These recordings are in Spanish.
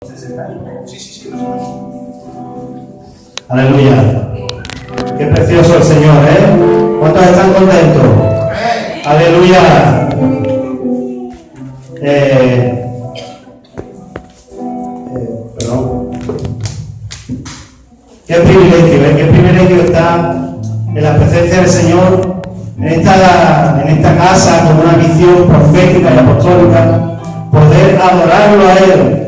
Sí. Aleluya. Qué precioso el Señor, ¿eh? ¿Cuántos están contentos? Aleluya. Perdón. Qué privilegio, qué privilegio estar en la presencia del Señor, en esta casa con una visión profética y apostólica, poder adorarlo a Él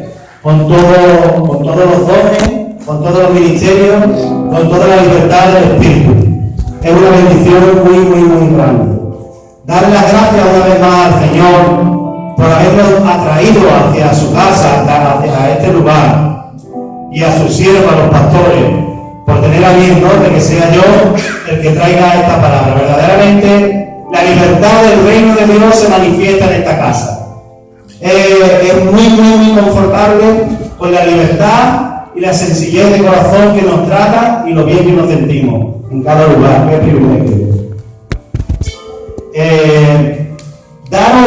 con todos los dones, con todos los ministerios, con toda la libertad del Espíritu. Es una bendición muy grande. Darle las gracias una vez más al Señor por habernos atraído hacia su casa, hacia este lugar, y a sus siervos, a los pastores, por tener a bien, ¿no?, de que sea yo el que traiga esta palabra. Verdaderamente, la libertad del reino de Dios se manifiesta en esta casa. Es muy confortable con la libertad y la sencillez de corazón que nos trata y lo bien que nos sentimos en cada lugar. Qué privilegio.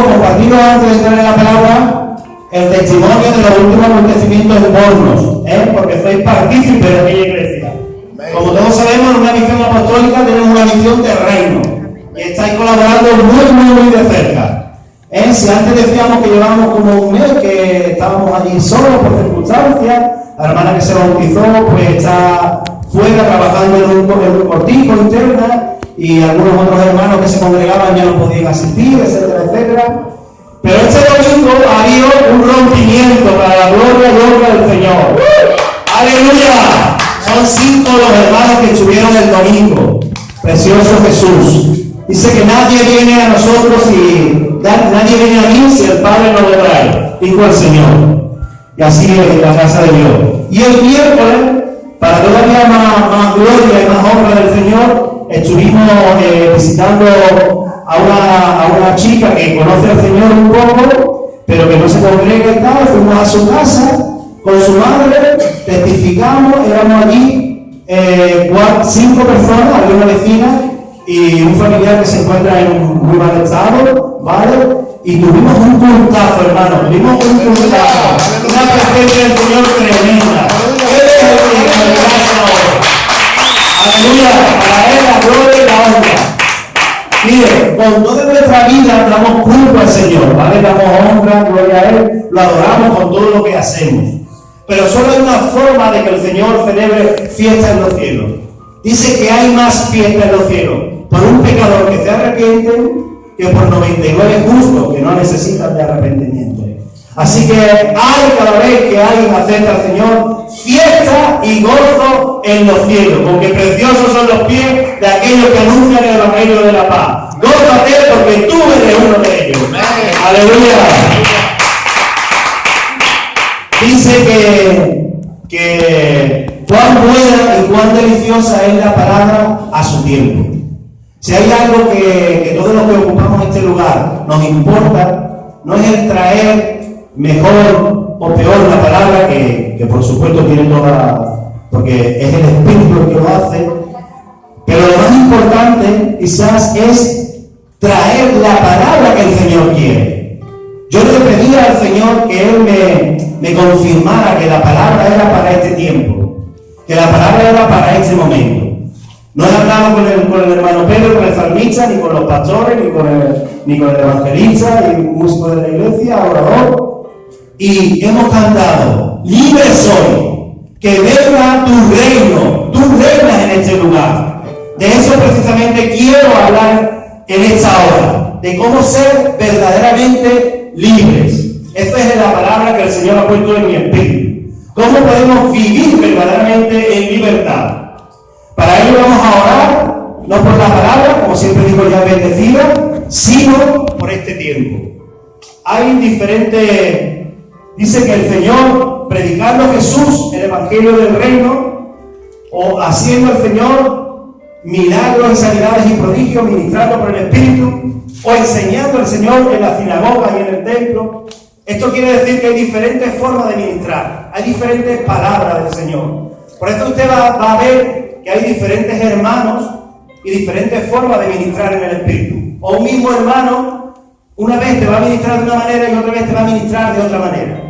Compartido antes de entrar en la palabra el testimonio de los últimos acontecimientos en Bornos, porque sois partícipes de aquella iglesia. Como todos sabemos, en una misión apostólica tenemos una misión de reino y estáis colaborando muy de cerca. Si antes decíamos que llevamos como un mes que estábamos allí solos por circunstancias, la hermana que se bautizó pues está fuera trabajando en un cortijo interna, y algunos otros hermanos que se congregaban ya no podían asistir, etcétera. Pero este domingo ha habido un rompimiento para la gloria y honra del Señor. ¡Aleluya! Son 5 los hermanos que estuvieron el domingo. Precioso Jesús. Dice que nadie viene a nosotros nadie viene a mí si el Padre no lo trae, dijo el Señor. Y así es la casa de Dios. Y el miércoles, para todavía más gloria y más honra del Señor, estuvimos visitando a una chica que conoce al Señor un poco, pero que no se congrega y tal. Fuimos a su casa con su madre, testificamos, éramos allí 5 personas, había una vecina y un familiar que se encuentra en un muy mal estado, ¿vale? Y tuvimos un cultazo, hermano, una presencia del Señor tremenda. Aleluya, para Él la gloria y la honra. Mire, con toda nuestra vida damos culto al Señor, ¿vale? Damos honra, gloria a Él, lo adoramos con todo lo que hacemos. Pero solo hay una forma de que el Señor celebre fiesta en los cielos. Dice que hay más fiesta en los cielos por un pecador que se arrepiente que por 99 justos que no necesitan de arrepentimiento. Así que hay, cada vez que alguien acepta al Señor, fiesta y gozo en los cielos, porque preciosos son los pies de aquellos que anuncian el evangelio de la paz. Gózate porque tú eres uno de ellos. Aleluya. Dice que cuán buena y cuán deliciosa es la palabra a su tiempo. Si hay algo que todos los que ocupamos este lugar nos importa, no es el traer mejor o peor la palabra, que por supuesto tiene toda, porque es el Espíritu el que lo hace, pero lo más importante quizás es traer la palabra que el Señor quiere. Yo le pedía al Señor que Él me confirmara que la palabra era para este tiempo, que la palabra era para este momento. No he hablado con el hermano Pedro, con el salmista, ni con los pastores, ni con el evangelista, ni el músico de la iglesia, orador. Y hemos cantado: libre soy, que venga tu reino, tú reinas en este lugar. De eso precisamente quiero hablar en esta hora, de cómo ser verdaderamente libres. Esta es la palabra que el Señor ha puesto en mi espíritu. ¿Cómo podemos vivir verdaderamente en libertad? Para ello vamos a orar, no por la palabra, como siempre digo ya bendecida, sino por este tiempo. Hay diferentes, dice que el Señor, predicando Jesús el Evangelio del Reino, o haciendo el Señor milagros y sanidades y prodigios, ministrando por el Espíritu, o enseñando al Señor en la sinagoga y en el templo. Esto quiere decir que hay diferentes formas de ministrar, hay diferentes palabras del Señor. Por eso usted va a ver que hay diferentes hermanos y diferentes formas de ministrar en el Espíritu. O un mismo hermano, una vez te va a ministrar de una manera y otra vez te va a ministrar de otra manera.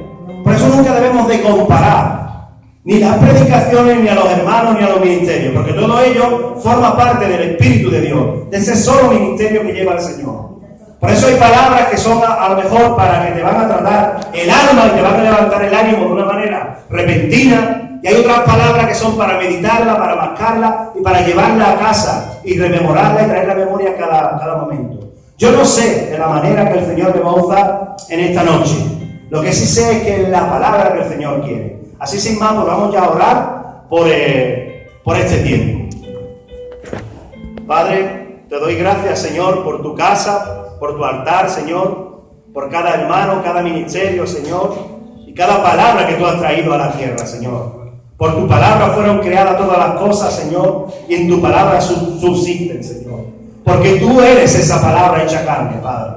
Por eso nunca debemos de comparar ni las predicaciones, ni a los hermanos, ni a los ministerios, porque todo ello forma parte del Espíritu de Dios, de ese solo ministerio que lleva el Señor. Por eso hay palabras que son a lo mejor para que te van a tratar el alma y te van a levantar el ánimo de una manera repentina, y hay otras palabras que son para meditarla, para marcarla y para llevarla a casa y rememorarla y traerla a memoria cada momento. Yo no sé de la manera que el Señor te va a usar en esta noche. Lo que sí sé es que es la palabra que el Señor quiere. Así sin más, pues vamos ya a orar por este tiempo. Padre, te doy gracias, Señor, por tu casa, por tu altar, Señor, por cada hermano, cada ministerio, Señor, y cada palabra que tú has traído a la tierra, Señor. Por tu palabra fueron creadas todas las cosas, Señor, y en tu palabra subsisten, Señor. Porque tú eres esa palabra hecha carne, Padre.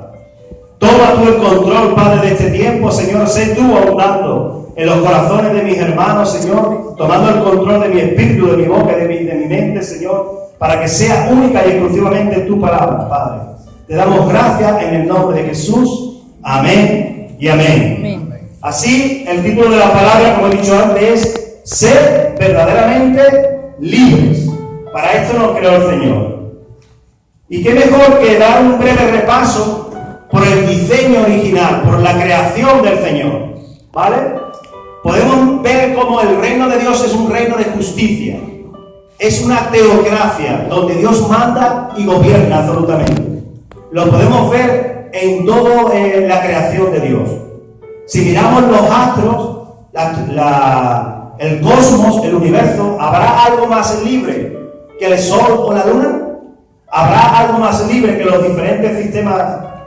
Toma tú el control, Padre, de este tiempo, Señor. Sé tú abundando en los corazones de mis hermanos, Señor, tomando el control de mi espíritu, de mi boca, de mi mente, Señor, para que sea única y exclusivamente tu palabra, Padre. Te damos gracias en el nombre de Jesús. Amén y amén. Amén. Así, el título de la palabra, como he dicho antes, es ser verdaderamente libres. Para esto nos creó el Señor. Y qué mejor que dar un breve repaso por el diseño original, por la creación del Señor, ¿vale? Podemos ver cómo el reino de Dios es un reino de justicia. Es una teocracia donde Dios manda y gobierna absolutamente. Lo podemos ver en toda la creación de Dios. Si miramos los astros, el cosmos, el universo, ¿habrá algo más libre que el Sol o la Luna? ¿Habrá algo más libre que los diferentes sistemas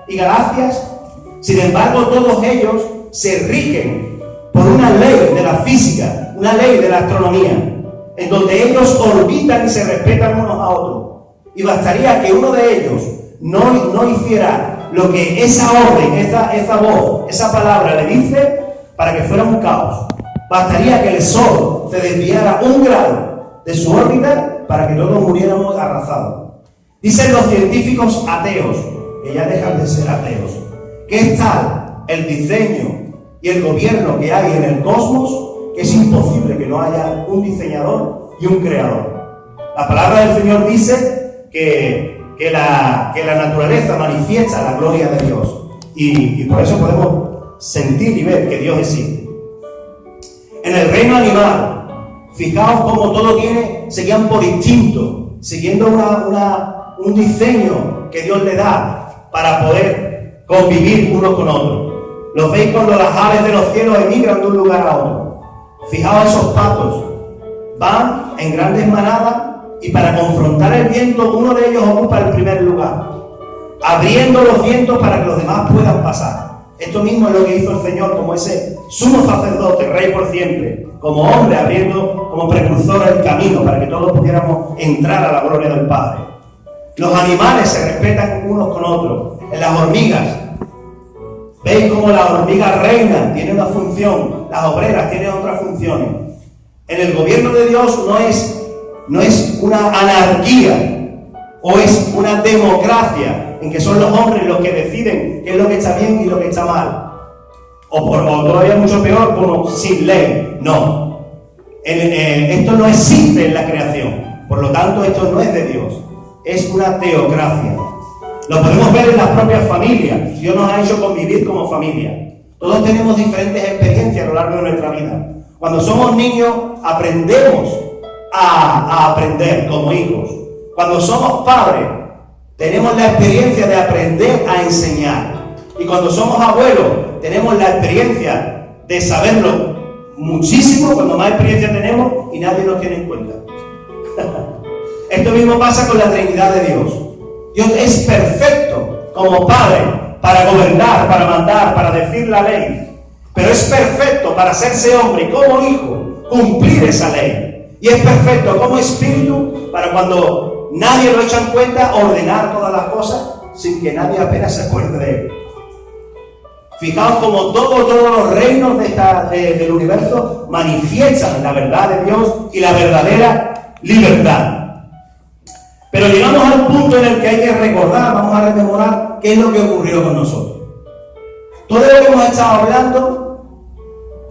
y galaxias? Sin embargo, todos ellos se rigen por una ley de la física, una ley de la astronomía, en donde ellos orbitan y se respetan unos a otros. Y bastaría que uno de ellos no hiciera lo que esa orden, esa voz, esa palabra le dice, para que fuera un caos. Bastaría que el Sol se desviara 1 grado de su órbita para que todos muriéramos arrasados. Dicen los científicos ateos, que ya dejan de ser ateos, que es tal el diseño y el gobierno que hay en el cosmos que es imposible que no haya un diseñador y un creador. La palabra del Señor dice que la naturaleza manifiesta la gloria de Dios, y por eso podemos sentir y ver que Dios existe. En el reino animal, fijaos cómo todo se guían por instinto, siguiendo un diseño que Dios le da para poder convivir unos con otros. Los veis cuando las aves de los cielos emigran de un lugar a otro. Fijaos esos patos, van en grandes manadas y para confrontar el viento uno de ellos ocupa el primer lugar, abriendo los vientos para que los demás puedan pasar. Esto mismo es lo que hizo el Señor como ese sumo sacerdote, rey por siempre, como hombre abriendo como precursor el camino para que todos pudiéramos entrar a la gloria del Padre. Los animales se respetan unos con otros. En las hormigas, veis cómo las hormigas reinas tienen una función, las obreras tienen otras funciones. En el gobierno de Dios no es una anarquía o es una democracia en que son los hombres los que deciden qué es lo que está bien y lo que está mal. O todavía mucho peor, como sin ley. No. Esto no existe en la creación. Por lo tanto, esto no es de Dios. Es una teocracia. Lo podemos ver en las propias familias. Dios nos ha hecho convivir como familia. Todos tenemos diferentes experiencias a lo largo de nuestra vida. Cuando somos niños, aprendemos a aprender como hijos. Cuando somos padres, tenemos la experiencia de aprender a enseñar. Y cuando somos abuelos, tenemos la experiencia de saberlo muchísimo, cuando más experiencia tenemos y nadie nos tiene en cuenta. Esto mismo pasa con la Trinidad de Dios. Dios es perfecto como Padre para gobernar, para mandar, para decir la ley. Pero es perfecto para hacerse hombre y como hijo cumplir esa ley. Y es perfecto como espíritu para cuando nadie lo echa en cuenta ordenar todas las cosas sin que nadie apenas se acuerde de él. Fijaos como todos los reinos del universo manifiestan la verdad de Dios y la verdadera libertad. Pero llegamos al punto en el que hay que recordar, vamos a rememorar qué es lo que ocurrió con nosotros. Todo lo que hemos estado hablando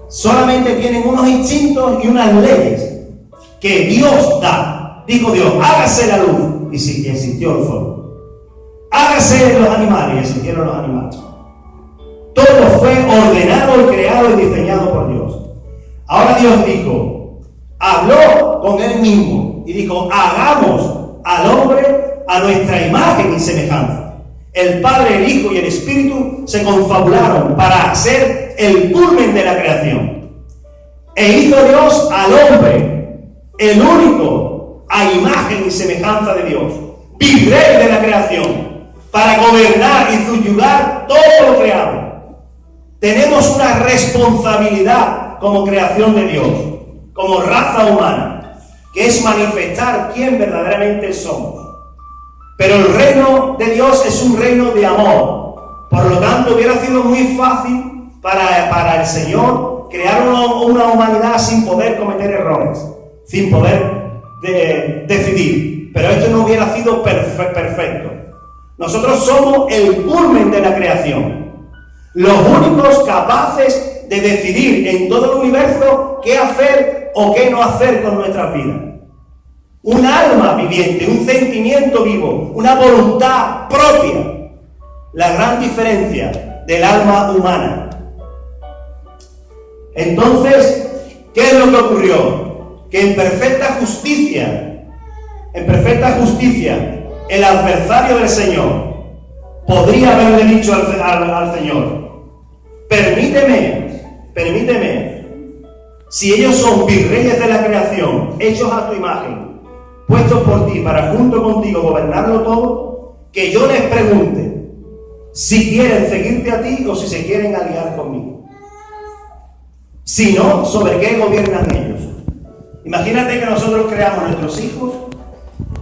solamente tienen unos instintos y unas leyes que Dios da. Dijo Dios, hágase la luz, y sí, existió el fuego. Hágase los animales, y existieron los animales. Todo fue ordenado y creado y diseñado por Dios. Ahora Dios dijo, habló con él mismo y dijo, hagamos al hombre a nuestra imagen y semejanza. El Padre, el Hijo y el Espíritu se confabularon para hacer el culmen de la creación. E hizo Dios al hombre, el único, a imagen y semejanza de Dios, virrey de la creación, para gobernar y subyugar todo lo creado. Tenemos una responsabilidad como creación de Dios, como raza humana, que es manifestar quién verdaderamente somos. Pero el reino de Dios es un reino de amor. Por lo tanto, hubiera sido muy fácil para el Señor crear una humanidad sin poder cometer errores, sin poder decidir. Pero esto no hubiera sido perfecto. Nosotros somos el culmen de la creación, los únicos capaces de decidir en todo el universo qué hacer o qué no hacer con nuestras vidas. Un alma viviente, un sentimiento vivo, una voluntad propia. La gran diferencia del alma humana. Entonces, ¿qué es lo que ocurrió? Que en perfecta justicia, el adversario del Señor podría haberle dicho al Señor, permíteme, si ellos son virreyes de la creación, hechos a tu imagen, puestos por ti para junto contigo gobernarlo todo, que yo les pregunte si quieren seguirte a ti o si se quieren aliar conmigo. Si no, ¿sobre qué gobiernan ellos? Imagínate que nosotros creamos a nuestros hijos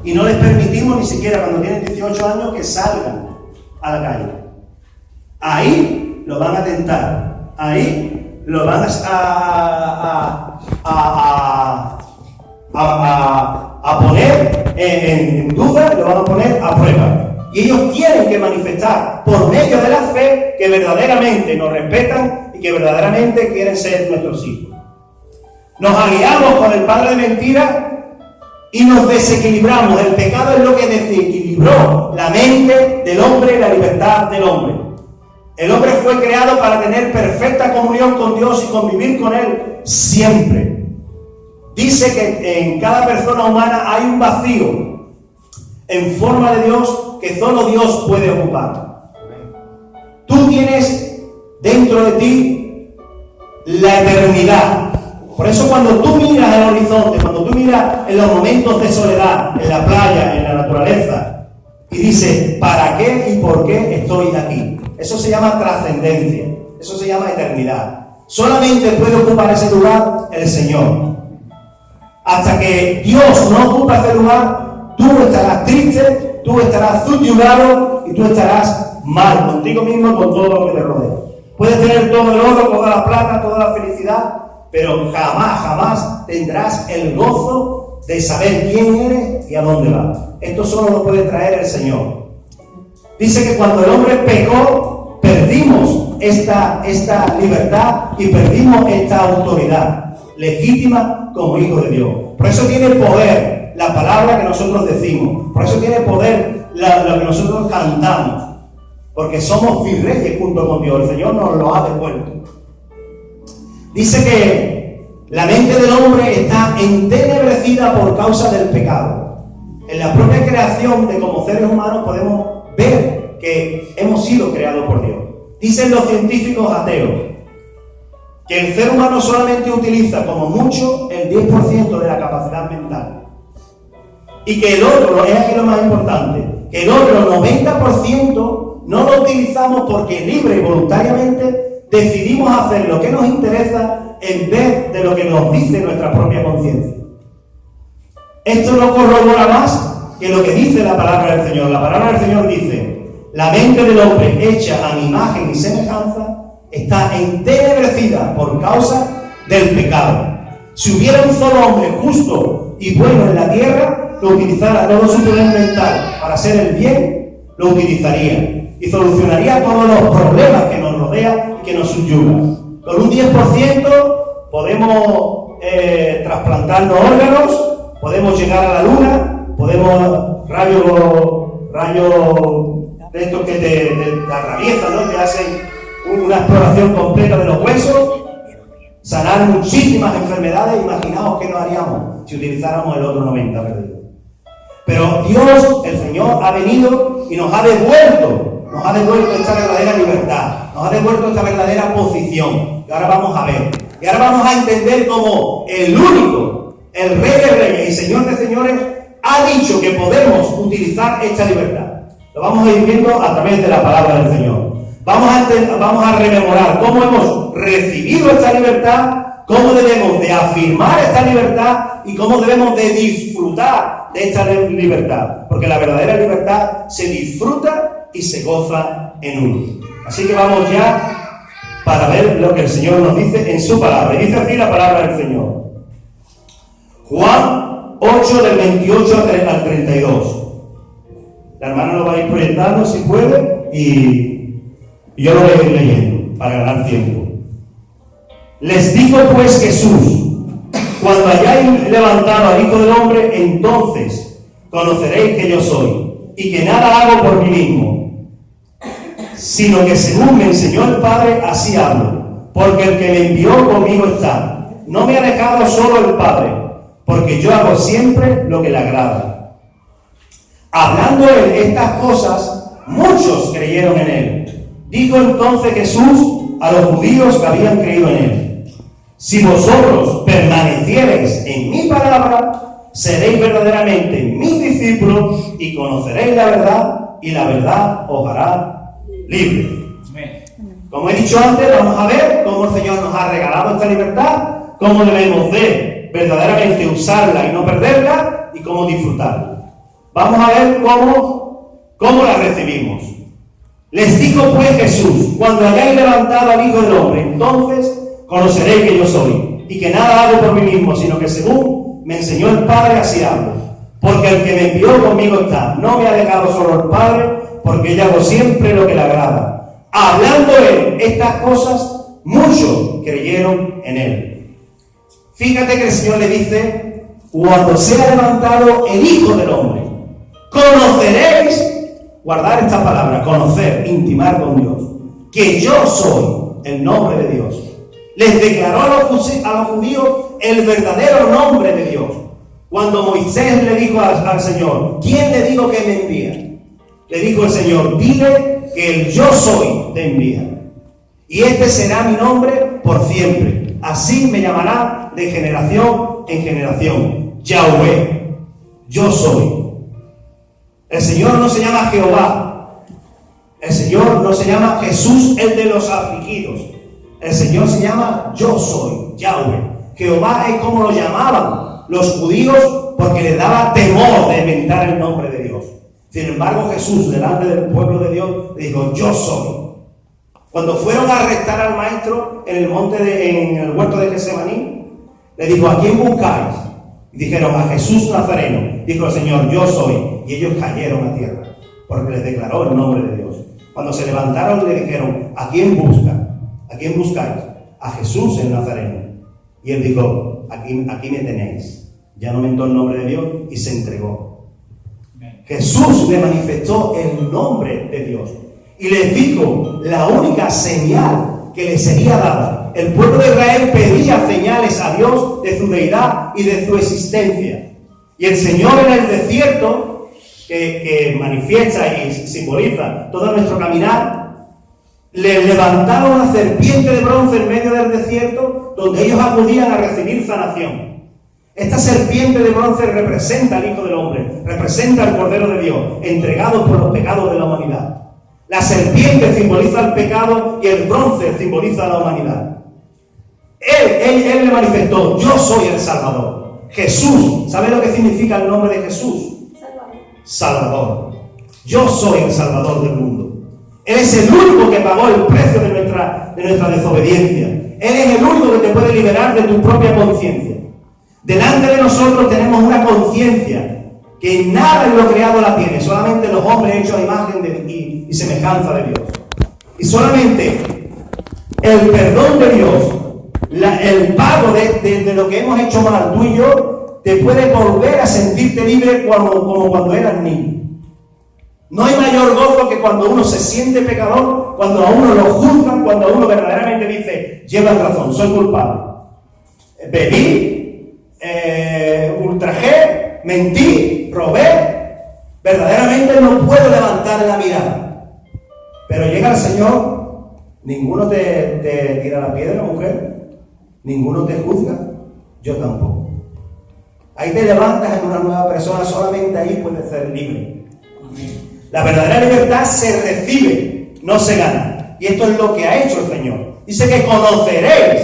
y no les permitimos ni siquiera cuando tienen 18 años que salgan a la calle. Ahí lo van a tentar, ahí lo van a poner en duda, lo van a poner a prueba. Y ellos tienen que manifestar por medio de la fe que verdaderamente nos respetan y que verdaderamente quieren ser nuestros hijos. Nos aliamos con el padre de mentira y nos desequilibramos. El pecado es lo que desequilibró la mente del hombre y la libertad del hombre. El hombre fue creado para tener perfecta comunión con Dios y convivir con Él siempre. Dice que en cada persona humana hay un vacío en forma de Dios que solo Dios puede ocupar. Tú tienes dentro de ti la eternidad. Por eso cuando tú miras el horizonte, cuando tú miras en los momentos de soledad, en la playa, en la naturaleza, y dices, ¿para qué y por qué estoy aquí? Eso se llama trascendencia, eso se llama eternidad. Solamente puede ocupar ese lugar el Señor. Hasta que Dios no ocupa ese lugar, tú estarás triste, tú estarás subyugado y tú estarás mal contigo mismo, con todo lo que te rodea. Puedes tener todo el oro, toda la plata, toda la felicidad, pero jamás tendrás el gozo de saber quién eres y a dónde vas. Esto solo lo puede traer el Señor. Dice que cuando el hombre pecó, perdimos esta libertad y perdimos esta autoridad legítima como hijo de Dios. Por eso tiene poder la palabra que nosotros decimos. Por eso tiene poder lo que nosotros cantamos. Porque somos virreyes junto con Dios. El Señor nos lo ha devuelto. Dice que la mente del hombre está entenebrecida por causa del pecado. En la propia creación de como seres humanos podemos ver que hemos sido creados por Dios. Dicen los científicos ateos que el ser humano solamente utiliza como mucho el 10% de la capacidad mental. Y que el otro, es aquí lo más importante, que el otro 90% no lo utilizamos porque libre y voluntariamente decidimos hacer lo que nos interesa en vez de lo que nos dice nuestra propia conciencia. Esto no corrobora más que lo que dice la palabra del Señor. La palabra del Señor dice, la mente del hombre hecha a mi imagen y semejanza está entenebrecida por causa del pecado. Si hubiera un solo hombre justo y bueno en la tierra, que utilizara todo su poder mental para hacer el bien, lo utilizaría y solucionaría todos los problemas que nos rodean y que nos subyugan. Con un 10% podemos trasplantarnos órganos, podemos llegar a la luna, podemos rayos de estos que te atraviesan, ¿no? Te hacen una exploración completa de los huesos, sanar muchísimas enfermedades. Imaginaos qué nos haríamos si utilizáramos el otro 90%. Pero Dios, el Señor, ha venido y nos ha devuelto esta verdadera libertad, nos ha devuelto esta verdadera posición, que ahora vamos a ver. Y ahora vamos a entender cómo el único, el Rey de Reyes y Señor de Señores, ha dicho que podemos utilizar esta libertad. Lo vamos a ir viendo a través de la palabra del Señor. Vamos a rememorar cómo hemos recibido esta libertad, cómo debemos de afirmar esta libertad y cómo debemos de disfrutar de esta libertad. Porque la verdadera libertad se disfruta y se goza en uno. Así que vamos ya para ver lo que el Señor nos dice en su palabra. Y dice así la palabra del Señor. Juan 8, del 28 al 32. La hermana lo va a ir proyectando si puede y yo lo voy a ir leyendo para ganar tiempo. Les dijo pues Jesús: cuando hayáis levantado al Hijo del Hombre, entonces conoceréis que yo soy, y que nada hago por mí mismo, sino que según me enseñó el Padre, así hablo, porque el que me envió conmigo está. No me ha dejado solo el Padre, porque yo hago siempre lo que le agrada. Hablando de estas cosas, muchos creyeron en él. Dijo entonces Jesús a los judíos que habían creído en él: si vosotros permaneciereis en mi palabra, seréis verdaderamente mis discípulos y conoceréis la verdad, y la verdad os hará libres. Como he dicho antes, vamos a ver cómo el Señor nos ha regalado esta libertad, cómo debemos de verdaderamente usarla y no perderla, y cómo disfrutarla. Vamos a ver cómo la recibimos. Les dijo pues Jesús: cuando hayáis levantado al Hijo del Hombre, entonces conoceréis que yo soy, y que nada hago por mí mismo, sino que según me enseñó el Padre, así hablo. Porque el que me envió conmigo está. No me ha dejado solo el Padre, porque yo hago siempre lo que le agrada. Hablando él estas cosas, muchos creyeron en él. Fíjate que el Señor le dice: cuando sea levantado el Hijo del Hombre, conoceréis. Guardar esta palabra, conocer, intimar con Dios, que yo soy el nombre de Dios. Les declaró a los judíos el verdadero nombre de Dios. Cuando Moisés le dijo al Señor: ¿quién le digo que me envía? Le dijo el Señor: dile que el yo soy te envía. Y este será mi nombre por siempre. Así me llamará de generación en generación. Yahweh, yo soy. El Señor no se llama Jehová. El Señor no se llama Jesús, el de los afligidos. El Señor se llama Yo soy, Yahweh. Jehová es como lo llamaban los judíos porque les daba temor de inventar el nombre de Dios. Sin embargo, Jesús, delante del pueblo de Dios, le dijo: yo soy. Cuando fueron a arrestar al maestro en el huerto de Getsemaní, le dijo: ¿a quién buscáis? Y dijeron: a Jesús Nazareno. Dijo el Señor: yo soy. Y ellos cayeron a tierra, porque les declaró el nombre de Dios. Cuando se levantaron le dijeron: ¿a quién buscan? ¿A quién buscáis? A Jesús el Nazareno. Y él dijo: aquí me tenéis. Ya no mentó el nombre de Dios y se entregó. Jesús le manifestó el nombre de Dios y les dijo la única señal que le sería dada. El pueblo de Israel pedía señales a Dios de su deidad y de su existencia. Y el Señor en el desierto, que manifiesta y simboliza todo nuestro caminar, le levantaron una serpiente de bronce en medio del desierto, donde ellos acudían a recibir sanación. Esta serpiente de bronce representa al Hijo del Hombre, representa al Cordero de Dios, entregado por los pecados de la humanidad. La serpiente simboliza el pecado y el bronce simboliza la humanidad. Él le manifestó: yo soy el Salvador. Jesús, ¿sabe lo que significa el nombre de Jesús? Salvador. Yo soy el Salvador del mundo. Él es el único que pagó el precio de nuestra desobediencia. Él es el único que te puede liberar de tu propia conciencia. Delante de nosotros tenemos una conciencia que nada en lo creado la tiene, solamente los hombres hechos a imagen y semejanza de Dios. Y solamente el perdón de Dios, el pago de lo que hemos hecho mal, tú y yo, te puede volver a sentirte libre como cuando eras niño. No hay mayor gozo que cuando uno se siente pecador, cuando a uno lo juzgan, cuando a uno verdaderamente dice, llevas razón, soy culpable. Bebí, ultrajé, mentí, robé, verdaderamente no puedo levantar la mirada. Pero llega el Señor, ninguno te tira la piedra, mujer, ninguno te juzga, yo tampoco. Ahí te levantas en una nueva persona, solamente ahí puedes ser libre. La verdadera libertad se recibe, no se gana. Y esto es lo que ha hecho el Señor. Dice que conoceréis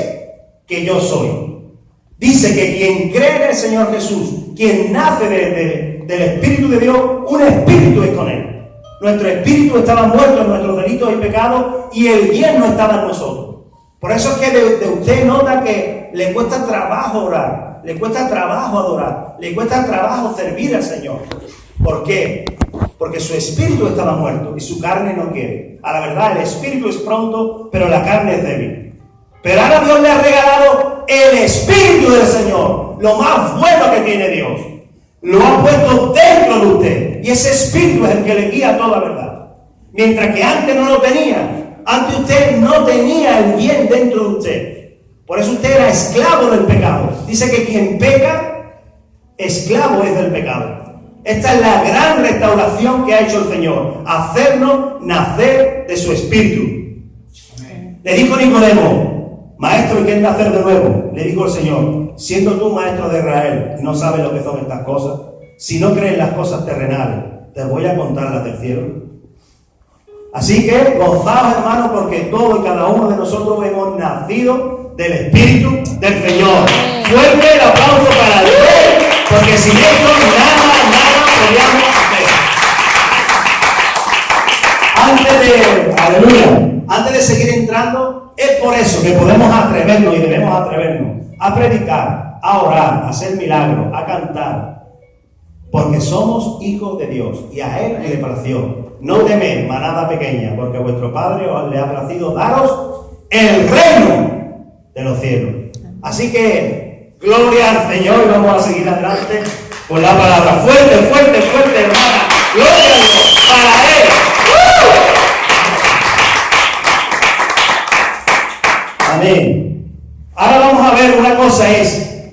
que yo soy. Dice que quien cree en el Señor Jesús, quien nace del Espíritu de Dios, un espíritu es con él. Nuestro espíritu estaba muerto en nuestros delitos y pecados y el bien no estaba en nosotros. Por eso es que de usted nota que le cuesta trabajo orar, le cuesta trabajo adorar, le cuesta trabajo servir al Señor. ¿Por qué? Porque su espíritu estaba muerto y su carne no quiere. A la verdad, el espíritu es pronto, pero la carne es débil. Pero ahora Dios le ha regalado el espíritu del Señor, lo más bueno que tiene Dios. Lo ha puesto dentro de usted y ese espíritu es el que le guía toda verdad. Mientras que antes no lo tenía, antes usted no tenía el bien dentro de usted. Por eso usted era esclavo del pecado. Dice que quien peca, esclavo es del pecado. Esta es la gran restauración que ha hecho el Señor, hacernos nacer de su espíritu. Amén. Le dijo Nicodemo, maestro, ¿y qué es nacer de nuevo? Le dijo el Señor, siendo tú maestro de Israel y no sabes lo que son estas cosas, si no crees las cosas terrenales, te voy a contar las del cielo. Así que gozaos, hermanos, porque todos y cada uno de nosotros hemos nacido del espíritu del Señor. Fuerte el aplauso para Dios, porque sin esto nada podríamos hacer. Antes de seguir entrando, es por eso que podemos atrevernos y debemos atrevernos a predicar, a orar, a hacer milagros, a cantar, porque somos hijos de Dios y a Él le plació. No temed, manada pequeña, porque vuestro Padre os le ha placido daros el reino de los cielos. Así que, gloria al Señor, y vamos a seguir adelante con la palabra. Fuerte, fuerte, fuerte, hermana. Gloria a Dios, para Él. Amén. Ahora vamos a ver, una cosa es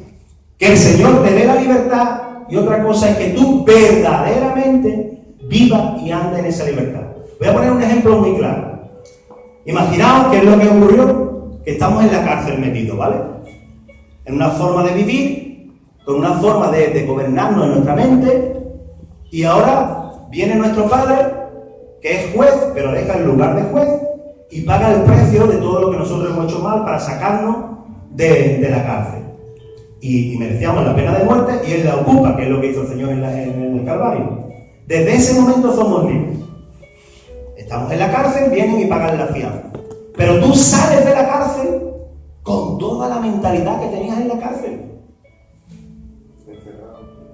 que el Señor te dé la libertad y otra cosa es que tú verdaderamente vivas y andes en esa libertad. Voy a poner un ejemplo muy claro. Imaginaos qué es lo que ocurrió, que estamos en la cárcel metidos, ¿vale? En una forma de vivir, con una forma de gobernarnos en nuestra mente, y ahora viene nuestro Padre, que es juez, pero deja el lugar de juez, y paga el precio de todo lo que nosotros hemos hecho mal para sacarnos de la cárcel. Y merecíamos la pena de muerte, y Él la ocupa, que es lo que hizo el Señor en el Calvario. Desde ese momento somos libres. Estamos en la cárcel, vienen y pagan la fianza. Pero tú sales de la cárcel con toda la mentalidad que tenías en la cárcel.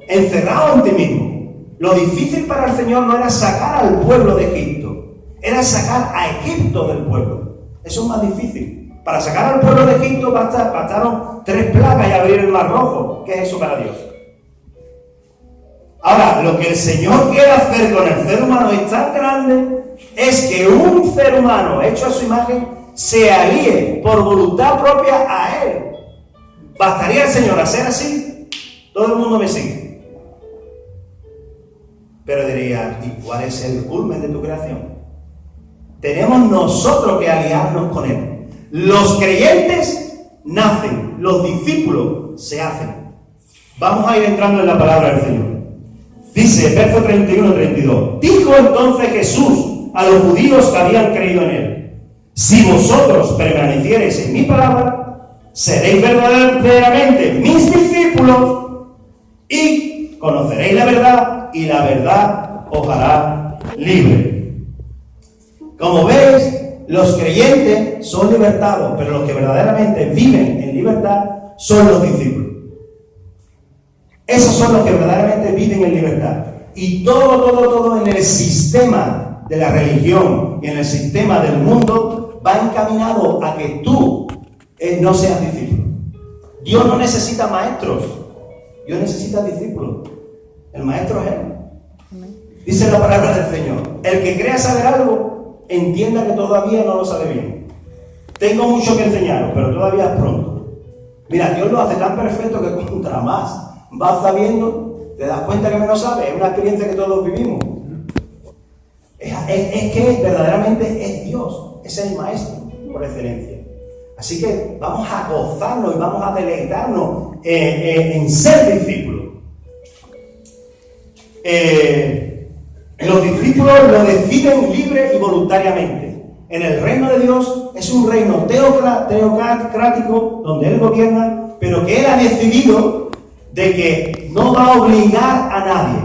Encerrado en ti mismo. Lo difícil para el Señor no era sacar al pueblo de Egipto, era sacar a Egipto del pueblo. Eso es más difícil. Para sacar al pueblo de Egipto bastaron 3 plagas y abrir el mar rojo. ¿Qué es eso para Dios? Ahora, lo que el Señor quiere hacer con el ser humano es tan grande, es que un ser humano hecho a su imagen se alíe por voluntad propia a Él. ¿Bastaría el Señor hacer así? Todo el mundo me sigue. Pero diría, ¿y cuál es el culmen de tu creación? Tenemos nosotros que aliarnos con Él. Los creyentes nacen, los discípulos se hacen. Vamos a ir entrando en la palabra del Señor. Dice, verso 31-32. Dijo entonces Jesús a los judíos que habían creído en Él: si vosotros permaneciereis en mi palabra, seréis verdaderamente mis discípulos y conoceréis la verdad, y la verdad os hará libre. Como veis, los creyentes son libertados, pero los que verdaderamente viven en libertad son los discípulos. Esos son los que verdaderamente viven en libertad. Y todo en el sistema de la religión y en el sistema del mundo va encaminado a que tú no seas discípulo. Dios no necesita maestros, Dios necesita discípulos. El maestro es Él. Dice la palabra del Señor: el que crea saber algo, entienda que todavía no lo sabe bien. Tengo mucho que enseñaros, pero todavía es pronto. Mira, Dios lo hace tan perfecto que contra más vas sabiendo, te das cuenta que menos sabes. Es una experiencia que todos vivimos. Es que verdaderamente es Dios, es el maestro por excelencia. Así que vamos a gozarnos y vamos a deleitarnos en ser discípulos. Los discípulos lo deciden libre y voluntariamente. En el reino de Dios es un reino teocrático donde Él gobierna, pero que Él ha decidido de que no va a obligar a nadie.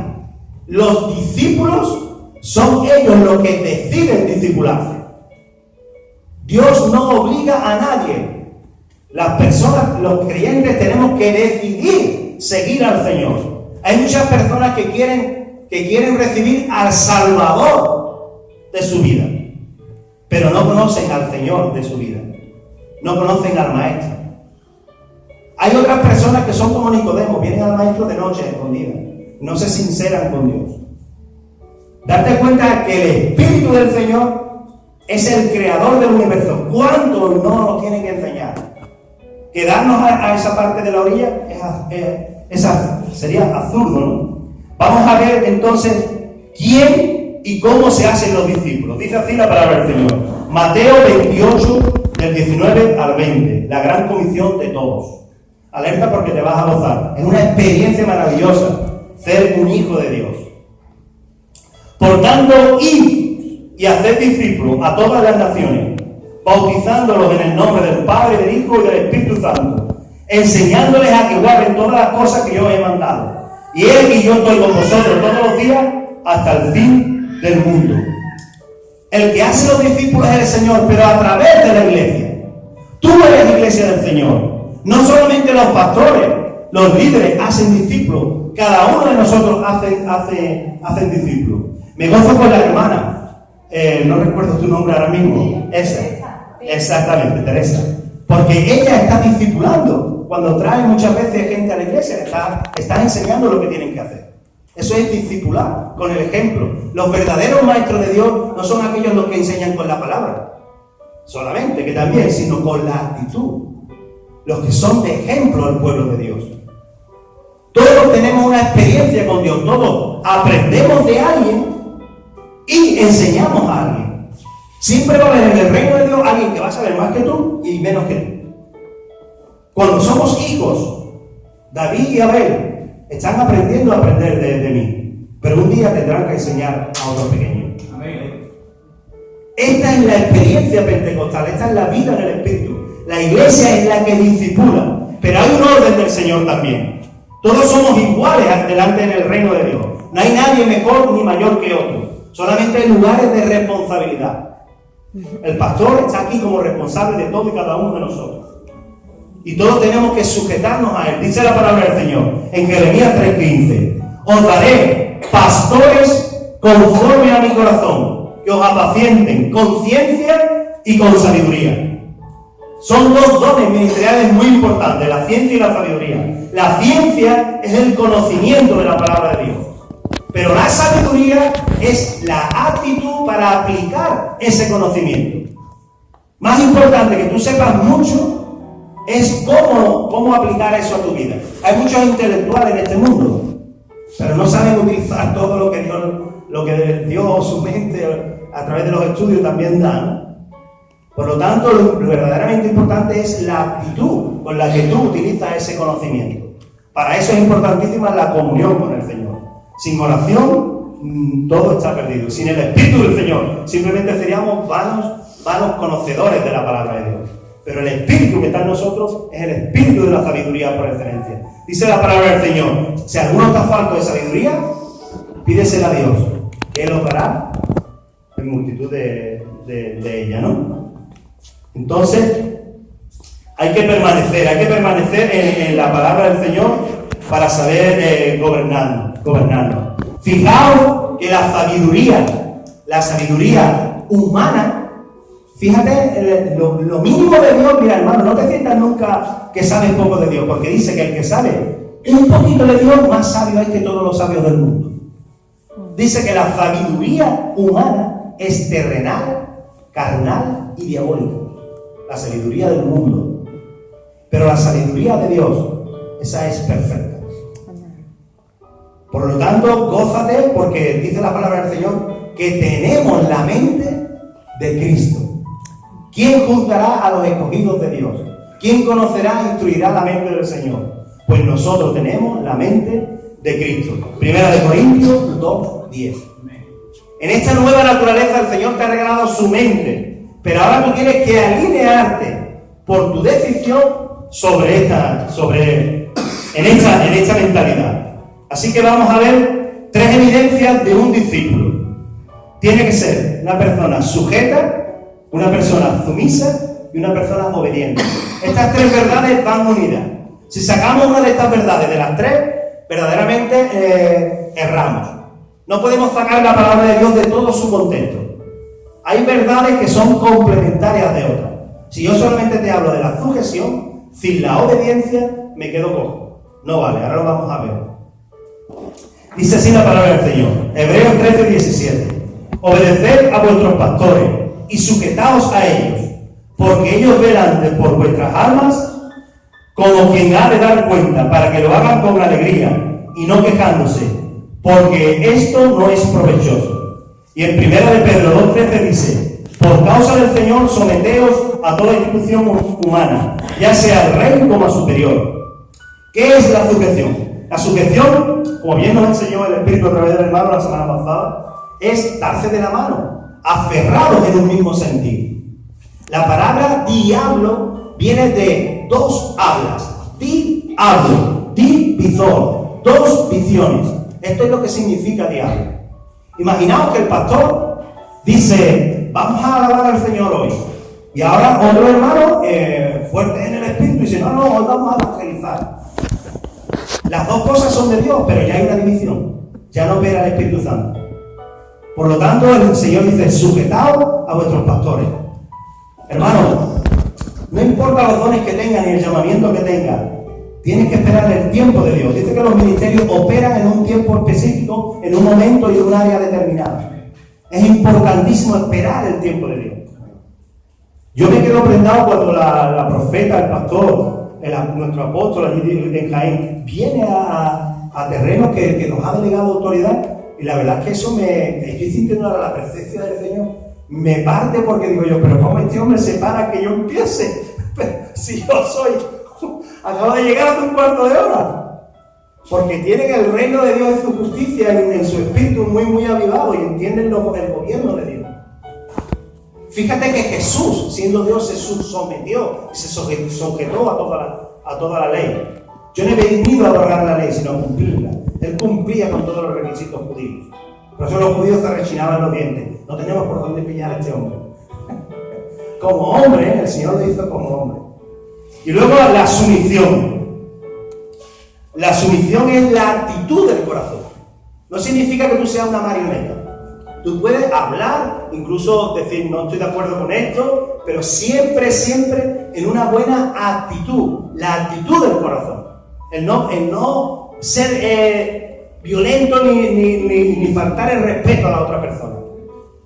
Los discípulos son ellos los que deciden discipularse. Dios no obliga a nadie. Las personas, los creyentes, tenemos que decidir seguir al Señor. Hay muchas personas que quieren recibir al Salvador de su vida, pero no conocen al Señor de su vida, no conocen al Maestro. Hay otras personas que son como Nicodemo, vienen al Maestro de noche escondida, no se sinceran con Dios. Darte cuenta que el Espíritu del Señor es el creador del universo. ¿Cuánto no nos tiene que enseñar? Quedarnos a esa parte de la orilla sería absurdo, ¿no? Vamos a ver entonces quién y cómo se hacen los discípulos. Dice así la palabra del Señor. Mateo 28, del 19 al 20. La gran comisión de todos. Alerta porque te vas a gozar. Es una experiencia maravillosa ser un hijo de Dios. Por tanto, id y haced discípulos a todas las naciones, bautizándolos en el nombre del Padre, del Hijo y del Espíritu Santo, enseñándoles a que guarden todas las cosas que yo os he mandado. Y Él y yo estoy con vosotros todos los días hasta el fin del mundo. El que hace los discípulos es el Señor, pero a través de la iglesia. Tú eres la iglesia del Señor. No solamente los pastores, los líderes hacen discípulos. Cada uno de nosotros hacen discípulos. Me gozo con la hermana. No recuerdo tu nombre ahora mismo. Esa. Exactamente, Teresa. Porque ella está discipulando. Cuando trae muchas veces gente a la iglesia, está enseñando lo que tienen que hacer. Eso es discipular, con el ejemplo. Los verdaderos maestros de Dios no son aquellos los que enseñan con la palabra solamente, que también, sino con la actitud. Los que son de ejemplo al pueblo de Dios. Todos tenemos una experiencia con Dios, todos aprendemos de alguien y enseñamos a alguien. Siempre va a haber en el reino de Dios alguien que va a saber más que tú y menos que tú. Cuando somos hijos, David y Abel están aprendiendo a aprender de mí, pero un día tendrán que enseñar a otros pequeños. Amén. Esta es la experiencia pentecostal, esta es la vida en el Espíritu. La iglesia es la que discipula, pero hay un orden del Señor también. Todos somos iguales delante en el reino de Dios. No hay nadie mejor ni mayor que otro. Solamente hay lugares de responsabilidad. El pastor está aquí como responsable de todo y cada uno de nosotros. Y todos tenemos que sujetarnos a Él. Dice la palabra del Señor en Jeremías 3:15. Os daré pastores conforme a mi corazón, que os apacienten con ciencia y con sabiduría. Son dos dones ministeriales muy importantes, la ciencia y la sabiduría. La ciencia es el conocimiento de la palabra de Dios. Pero la sabiduría es la actitud para aplicar ese conocimiento. Más importante que tú sepas mucho es cómo aplicar eso a tu vida. Hay muchos intelectuales en este mundo, pero no saben utilizar todo lo que Dios, su mente, a través de los estudios también da. Por lo tanto, lo verdaderamente importante es la actitud con la que tú utilizas ese conocimiento. Para eso es importantísima la comunión con el Señor. Sin oración, todo está perdido. Sin el Espíritu del Señor, simplemente seríamos vanos conocedores de la palabra de Dios. Pero el Espíritu que está en nosotros es el Espíritu de la sabiduría por excelencia. Dice la palabra del Señor: si alguno está falto de sabiduría, pídesela a Dios, que Él os dará en multitud de ella, ¿no? Entonces, hay que permanecer en la palabra del Señor para saber gobernarnos. Fijaos que la sabiduría humana Fíjate, lo mínimo de Dios, mira hermano, no te sientas nunca que sabes poco de Dios, porque dice que el que sabe un poquito de Dios, más sabio es que todos los sabios del mundo. Dice que la sabiduría humana es terrenal, carnal y diabólica. La sabiduría del mundo. Pero la sabiduría de Dios, esa es perfecta. Por lo tanto, gózate, porque dice la palabra del Señor que tenemos la mente de Cristo. ¿Quién juzgará a los escogidos de Dios? ¿Quién conocerá e instruirá la mente del Señor? Pues nosotros tenemos la mente de Cristo. Primera de Corintios 2:10. En esta nueva naturaleza el Señor te ha regalado su mente, pero ahora tú tienes que alinearte por tu decisión en esta mentalidad. Así que vamos a ver 3 evidencias de un discípulo. Tiene que ser una persona sujeta, una persona sumisa y una persona obediente. Estas 3 verdades van unidas. Si sacamos una de estas verdades de las 3, verdaderamente erramos. No podemos sacar la palabra de Dios de todo su contexto. Hay verdades que son complementarias de otras. Si yo solamente te hablo de la sujeción, sin la obediencia me quedo cojo. No vale, ahora lo vamos a ver. Dice así la palabra del Señor, Hebreos 13:17. Obedeced a vuestros pastores y sujetaos a ellos, porque ellos velan por vuestras almas como quien ha de dar cuenta, para que lo hagan con alegría y no quejándose, porque esto no es provechoso. Y en 1 de Pedro 2:13 dice, por causa del Señor someteos a toda institución humana, ya sea al rey como a superior. ¿Qué es la sujeción? La sujeción, como bien nos enseñó el Espíritu a través del hermano la semana pasada, es darse de la mano, aferrados en un mismo sentido. La palabra diablo viene de 2 hablas. Diablo, visor, 2 visiones. Esto es lo que significa diablo. Imaginaos que el pastor dice, vamos a alabar al Señor hoy. Y ahora otro hermano, fuerte en el Espíritu, dice, no, hoy vamos a evangelizar. Las 2 cosas son de Dios, pero ya hay una división. Ya no opera el Espíritu Santo. Por lo tanto, el Señor dice, sujetaos a vuestros pastores. Hermano, no importa los dones que tengan ni el llamamiento que tengan, tienes que esperar el tiempo de Dios. Dice que los ministerios operan en un tiempo específico, en un momento y en un área determinada. Es importantísimo esperar el tiempo de Dios. Yo me quedo prendado cuando la profeta, el pastor, nuestro apóstol allí en Jaén, viene a terrenos que nos ha delegado autoridad, y la verdad es que eso estoy sintiendo la presencia del Señor, me parte, porque digo yo, pero ¿cómo este hombre se para que yo empiece? Si yo acabo de llegar hace un cuarto de hora, porque tienen el reino de Dios en su justicia y en su espíritu muy avivado y entienden el gobierno de Dios. Fíjate que Jesús, siendo Dios, se sometió, se sujetó a toda la ley. Yo no he venido a abrogar la ley, sino a cumplirla. Él cumplía con todos los requisitos judíos. Por eso los judíos se rechinaban los dientes. No tenemos por dónde pillar a este hombre. Como hombre, el Señor lo hizo como hombre. Y luego la sumisión. La sumisión es la actitud del corazón. No significa que tú seas una marioneta. Tú puedes hablar, incluso decir, no estoy de acuerdo con esto, pero siempre en una buena actitud. La actitud del corazón. El no ser violento ni faltar el respeto a la otra persona.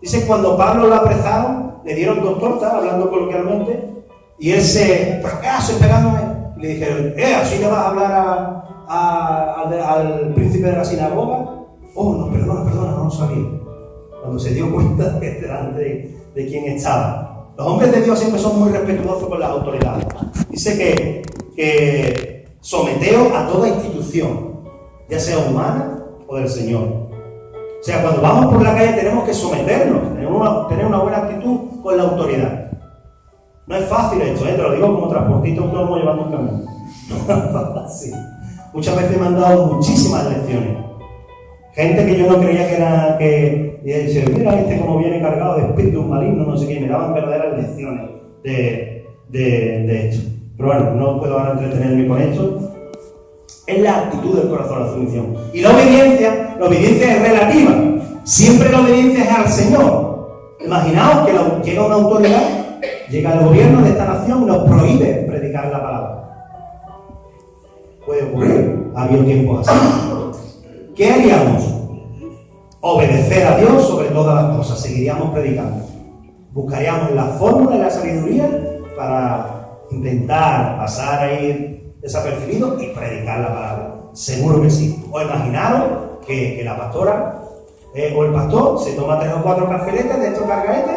Dice, cuando Pablo lo apresaron, le dieron 2 tortas, hablando coloquialmente, y él ¿pero qué haces pegándome? Y le dijeron, ¿así le vas a hablar al príncipe de la sinagoga? Oh, no, perdona, no lo sabía. Cuando se dio cuenta delante de quién estaba. Los hombres de Dios siempre son muy respetuosos con las autoridades. Dice que someteos a toda institución, ya sea humana o del Señor. O sea, cuando vamos por la calle tenemos que someternos, tener una buena actitud con la autoridad. No es fácil esto, te lo digo como transportista autónomo llevando un camión. No es fácil. Muchas veces me han dado muchísimas lecciones. Gente que yo no creía que dice, mira como viene cargado de espíritus malignos, no sé qué, me daban verdaderas lecciones de esto. Pero bueno, no puedo ahora entretenerme con esto. Es la actitud del corazón, la sumisión. Y la obediencia es relativa. Siempre la obediencia es al Señor. Imaginaos que llega una autoridad llega el gobierno de esta nación y nos prohíbe predicar la palabra. Puede ocurrir, ha habido tiempos así. ¿Qué haríamos? Obedecer a Dios sobre todas las cosas, seguiríamos predicando. Buscaríamos la fórmula y la sabiduría para intentar pasar ahí desapercibidos y predicar la palabra. Seguro que sí. O imaginaros que la pastora o el pastor se toma 3 o 4 cafeletes de estos cargaetes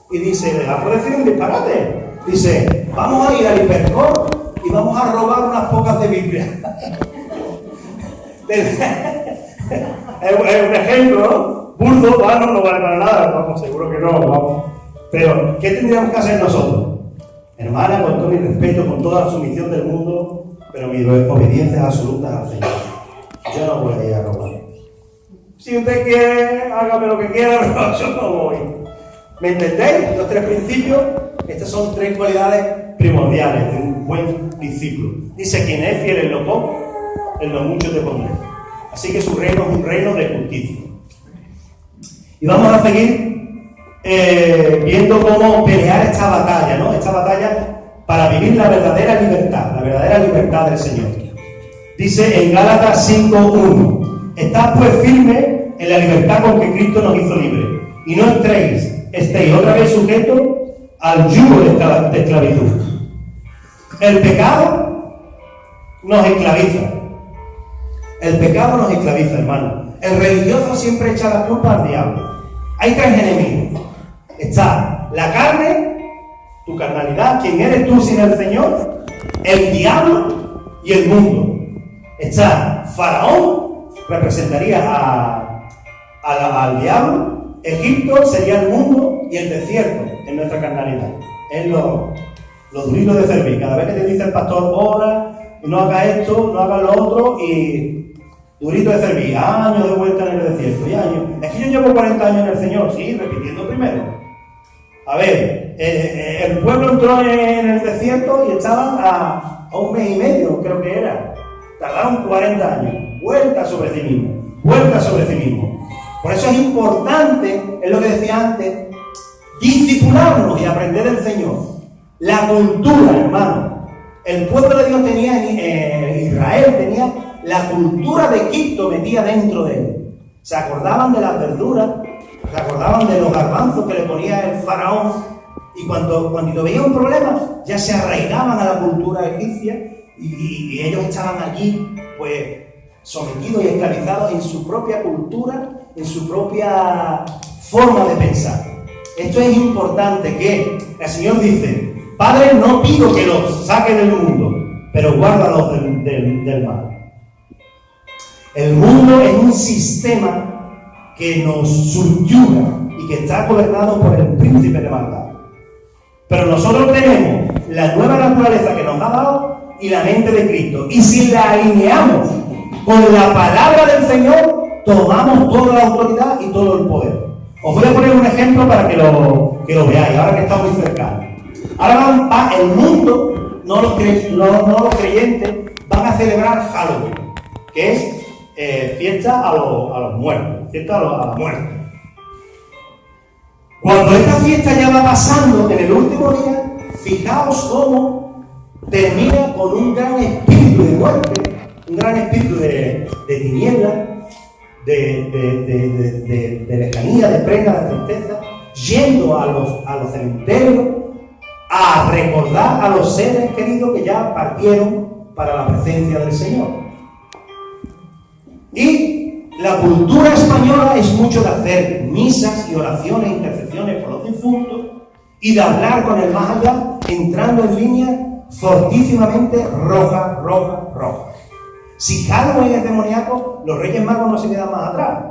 y dice, le va a decir un disparate. Dice, vamos a ir al Hipercor y vamos a robar unas pocas de Biblia. Es un ejemplo, burdo, bueno, no vale para nada, vamos, seguro que no, vamos. Pero, ¿qué tendríamos que hacer nosotros? Hermana, con todo mi respeto, con toda la sumisión del mundo, pero mi obediencia es absoluta al Señor. Yo no voy a ir a robar. Si usted quiere, hágame lo que quiera, pero yo no voy. ¿Me entendéis? Los 3 principios, estas son 3 cualidades primordiales de un buen discípulo. Dice, quien es fiel en lo poco, en lo mucho te pondré. Así que su reino es un reino de justicia. Y vamos a seguir viendo cómo pelear esta batalla, ¿no? Esta batalla para vivir la verdadera libertad del Señor. Dice en Gálatas 5:1, estad pues firmes en la libertad con que Cristo nos hizo libres, y no estéis otra vez sujetos al yugo de esclavitud. El pecado nos esclaviza. El pecado nos esclaviza, hermano. El religioso siempre echa la culpa al diablo. Hay 3 enemigos. Está la carne, tu carnalidad, quién eres tú sin el Señor, el diablo y el mundo. Está Faraón, representaría al diablo, Egipto sería el mundo y el desierto en nuestra carnalidad. Es lo durito de servir. Cada vez que te dice el pastor, ora, no haga esto, no haga lo otro, y durito de servir, años de vuelta en el desierto, y años. Es que yo llevo 40 años en el Señor, sí, repitiendo primero. A ver, el pueblo entró en el desierto y estaban a 1 mes y medio, creo que era. Tardaron 40 años. Vuelta sobre sí mismo. Por eso es importante, es lo que decía antes, discipularnos y aprender del Señor. La cultura, hermano. El pueblo de Dios tenía, Israel tenía la cultura de Egipto metida dentro de él. Se acordaban de las verduras, se acordaban de los garbanzos que le ponía el faraón, y cuando veía un problema ya se arraigaban a la cultura egipcia y ellos estaban allí pues sometidos y esclavizados en su propia cultura, en su propia forma de pensar. Esto es importante, que el Señor dice, Padre, no pido que los saque del mundo, pero guárdalos del mal. El mundo es un sistema que nos subyuga y que está gobernado por el príncipe de maldad. Pero nosotros tenemos la nueva naturaleza que nos ha dado y la mente de Cristo. Y si la alineamos con la palabra del Señor, tomamos toda la autoridad y todo el poder. Os voy a poner un ejemplo para que lo veáis, ahora que estamos muy cercanos. Ahora el mundo, no los creyentes, van a celebrar Halloween, que es fiesta a los muertos, fiesta a la muerte. Cuando esta fiesta ya va pasando, en el último día, fijaos cómo termina con un gran espíritu de muerte, un gran espíritu de tiniebla, de lejanía, de pena, de tristeza, yendo a los cementerios a recordar a los seres queridos que ya partieron para la presencia del Señor. Y la cultura española es mucho de hacer misas y oraciones, intercesiones por los difuntos y de hablar con el más allá, entrando en línea fortísimamente roja. Si Halloween es demoníaco, los Reyes Magos no se quedan más atrás.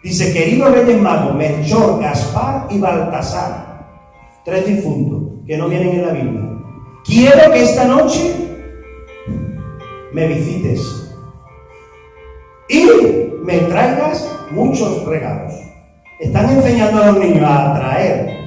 Dice, queridos Reyes Magos, Melchor, Gaspar y Baltasar, 3 difuntos que no vienen en la Biblia. Quiero que esta noche me visites y me traigas muchos regalos. Están enseñando a los niños a traer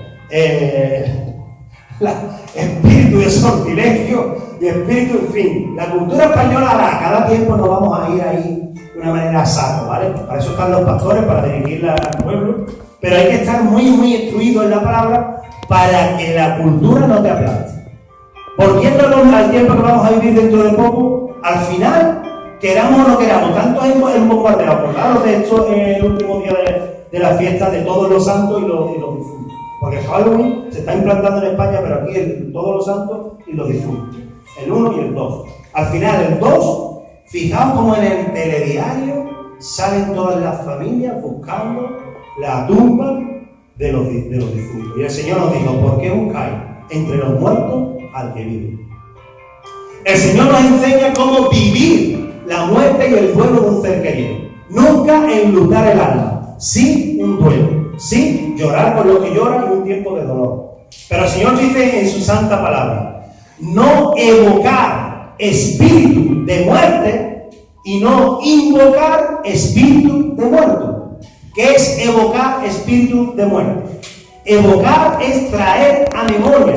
espíritu de sortilegio y espíritu, en fin. La cultura española hará, cada tiempo nos vamos a ir ahí de una manera sana, ¿vale? Para eso están los pastores, para dirigir al pueblo. Pero hay que estar muy instruidos en la palabra para que la cultura no te aplaste. Volviéndonos al tiempo que vamos a vivir dentro de poco, al final, queramos o no queramos, tanto hemos bombardeado, acordaros de esto en el último día de la fiesta de todos los santos y los difuntos. Porque Halloween se está implantando en España, pero aquí todos los santos y los difuntos. El 1 y el 2. Al final, el 2, fijaos como en el telediario salen todas las familias buscando la tumba de los difuntos. Y el Señor nos dijo, ¿por qué buscáis entre los muertos al que vive? El Señor nos enseña cómo vivir la muerte y el duelo de un ser querido. Nunca enlutar el alma, sí un duelo, sí llorar por lo que llora en un tiempo de dolor. Pero el Señor dice en su santa palabra, no evocar espíritu de muerte y no invocar espíritu de muerto. ¿Qué es evocar espíritu de muerte? Evocar es traer a memoria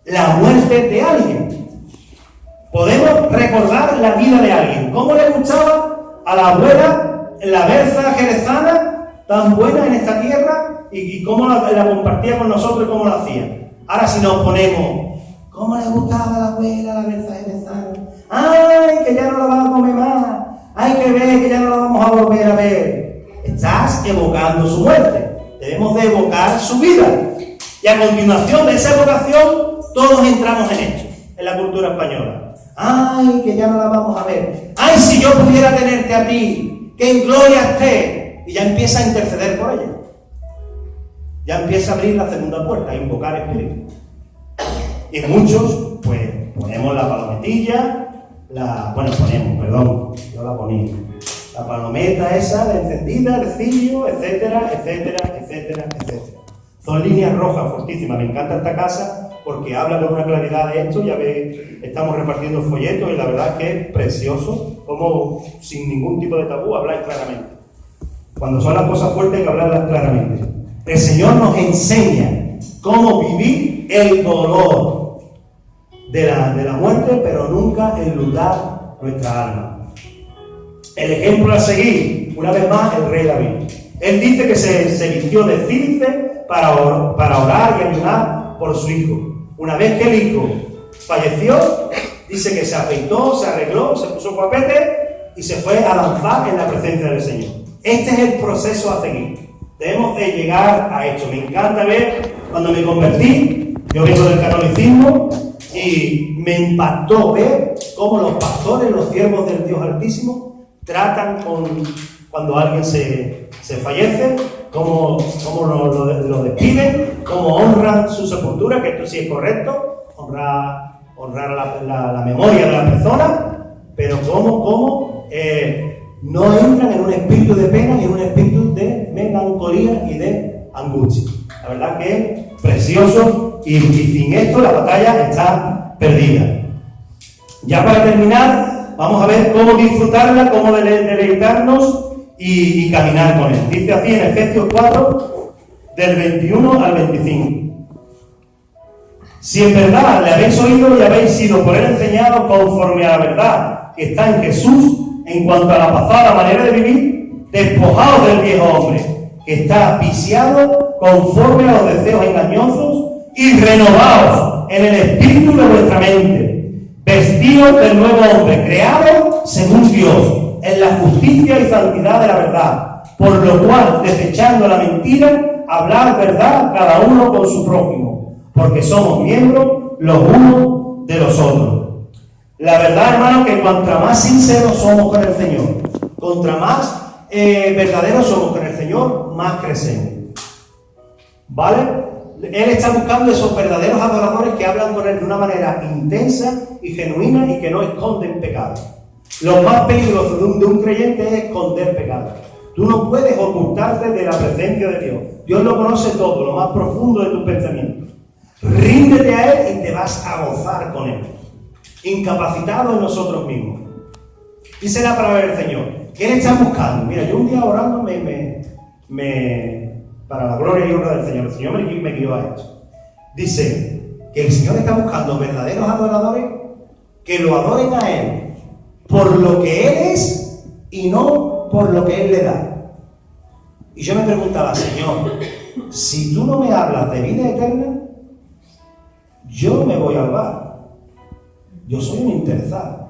la muerte de alguien. Podemos recordar la vida de alguien. ¿Cómo le gustaba a la abuela la berza jerezana tan buena en esta tierra y cómo la compartía con nosotros y cómo la hacía? Ahora si nos ponemos, ¿cómo le gustaba a la abuela la berza jerezana? ¡Ay, que ya no la vamos a comer más! ¡Hay que ver que ya no la vamos a volver a ver! Estás evocando su muerte. Debemos de evocar su vida. Y a continuación de esa evocación, todos entramos en esto, en la cultura española. ¡Ay, que ya no la vamos a ver! ¡Ay, si yo pudiera tenerte a ti! ¡Que en gloria esté! Y ya empieza a interceder por ella. Ya empieza a abrir la segunda puerta, a invocar espíritu. Y muchos, pues, ponemos la palometilla, yo la ponía. La palometa esa, la encendida, el cirio, etcétera, etcétera, etcétera, etcétera. Son líneas rojas fortísimas. Me encanta esta casa porque habla con una claridad de esto. Ya veis, estamos repartiendo folletos y la verdad es que es precioso como sin ningún tipo de tabú habláis claramente. Cuando son las cosas fuertes hay que hablarlas claramente. El Señor nos enseña cómo vivir el dolor de la muerte, pero nunca enlutar nuestra alma. El ejemplo a seguir, una vez más, el rey David. Él dice que se vistió de cílice para orar y ayunar por su hijo. Una vez que el hijo falleció, dice que se afeitó, se arregló, se puso guapete y se fue a lanzar en la presencia del Señor. Este es el proceso a seguir. Debemos de llegar a esto. Me encanta ver, cuando me convertí, yo vengo del catolicismo, y me impactó ver cómo los pastores, los siervos del Dios Altísimo, tratan cuando alguien se fallece, cómo lo despiden, cómo honran su sepultura, que esto sí es correcto, honrar la memoria de la persona, pero cómo no entran en un espíritu de pena y en un espíritu de melancolía y de angustia. La verdad que es precioso y sin esto la batalla está perdida. Ya para terminar, vamos a ver cómo disfrutarla, cómo deleitarnos y caminar con él. Dice así en Efesios 4, del 21 al 25. Si en verdad le habéis oído y habéis sido por él enseñados conforme a la verdad que está en Jesús, en cuanto a la pasada manera de vivir, despojaos del viejo hombre, que está viciado conforme a los deseos engañosos, y renovaos en el espíritu de vuestra mente, vestidos del nuevo hombre, creado según Dios, en la justicia y santidad de la verdad, por lo cual, desechando la mentira, hablar verdad cada uno con su prójimo, porque somos miembros los unos de los otros. La verdad, hermano, que cuanto más sinceros somos con el Señor, contra más verdaderos somos con el Señor, más crecemos. ¿Vale? Él está buscando esos verdaderos adoradores que hablan con él de una manera intensa y genuina y que no esconden pecado. Lo más peligroso de un creyente es esconder pecado. Tú no puedes ocultarte de la presencia de Dios. Dios lo conoce todo, lo más profundo de tus pensamientos. Ríndete a Él y te vas a gozar con Él. Incapacitados en nosotros mismos. Dice la palabra del Señor. ¿Qué le están buscando? Mira, yo un día orando para la gloria y honra del Señor. El Señor me guió a esto. Dice que el Señor está buscando verdaderos adoradores que lo adoren a Él por lo que Él es y no por lo que Él le da. Y yo me preguntaba, Señor, si tú no me hablas de vida eterna, yo me voy al bar. Yo soy un interesado.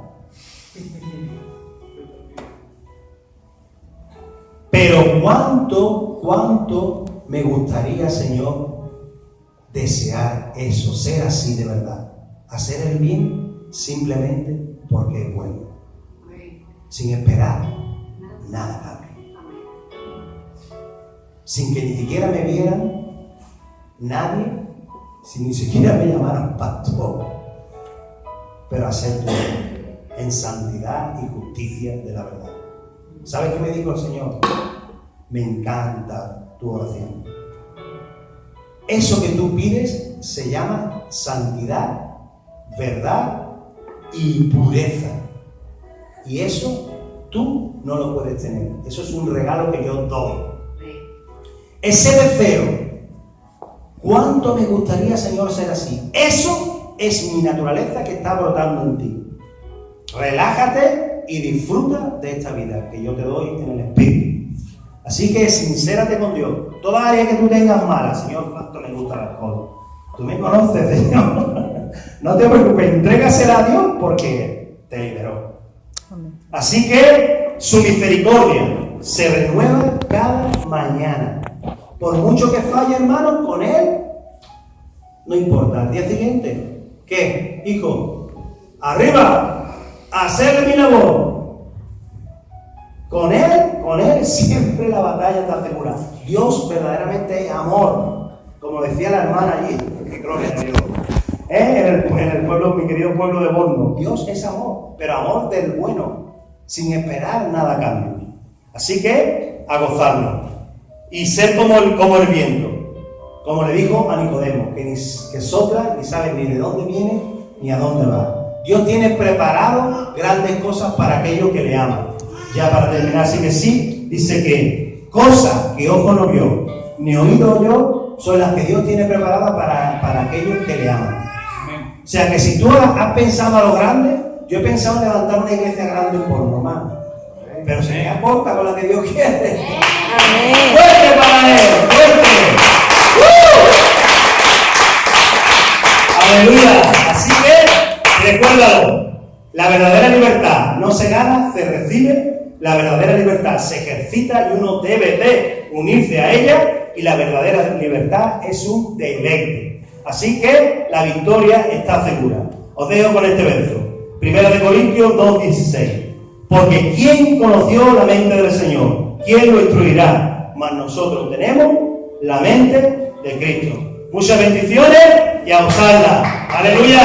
Pero cuánto me gustaría, Señor, desear eso, ser así de verdad. Hacer el bien simplemente porque es bueno. Sin esperar nada a cambio. Sin que ni siquiera me vieran nadie, sin ni siquiera me llamaran pastor. Pero hacer tu bien en santidad y justicia de la verdad. ¿Sabes qué me dijo el Señor? Me encanta tu oración. Eso que tú pides se llama santidad, verdad y pureza. Y eso tú no lo puedes tener. Eso es un regalo que yo doy. Ese deseo, ¿cuánto me gustaría, Señor, ser así? Eso es mi naturaleza que está brotando en ti. Relájate y disfruta de esta vida que yo te doy en el Espíritu. Así que sincérate con Dios. Toda área que tú tengas mala, Señor, cuánto me gusta el alcohol. Tú me conoces, Señor. No te preocupes, entrégasela a Dios porque te liberó. Así que su misericordia se renueva cada mañana. Por mucho que falle, hermano, con Él, no importa. Al día siguiente, ¿qué? Hijo, arriba, a hacer mi labor. Con Él siempre la batalla está segura. Dios verdaderamente es amor. Como decía la hermana allí, que gloria a Dios. En el pueblo, mi querido pueblo de Borno, Dios es amor, pero amor del bueno, sin esperar nada a cambio. Así que, a gozarnos. Y ser como el viento. Como le dijo a Nicodemo, que sopla, ni sabe ni de dónde viene, ni a dónde va. Dios tiene preparado grandes cosas para aquellos que le aman. Ya para terminar, así que sí, dice que cosas que ojo no vio, ni oído oyó, son las que Dios tiene preparadas para aquellos que le aman. O sea que si tú has pensado a lo grande, yo he pensado en levantar una iglesia grande por normal. Pero se me aporta con la que Dios quiere. ¡Fuerte para Él! ¡Fuerte! ¡Aleluya! Así que, recuérdalo, la verdadera libertad no se gana, se recibe. La verdadera libertad se ejercita y uno debe de unirse a ella, y la verdadera libertad es un deleite. Así que la victoria está segura. Os dejo con este verso. 1 Corintios 2:16. Porque ¿quién conoció la mente del Señor? ¿Quién lo instruirá? Mas nosotros tenemos la mente de Cristo. Muchas bendiciones y a usarla. ¡Aleluya!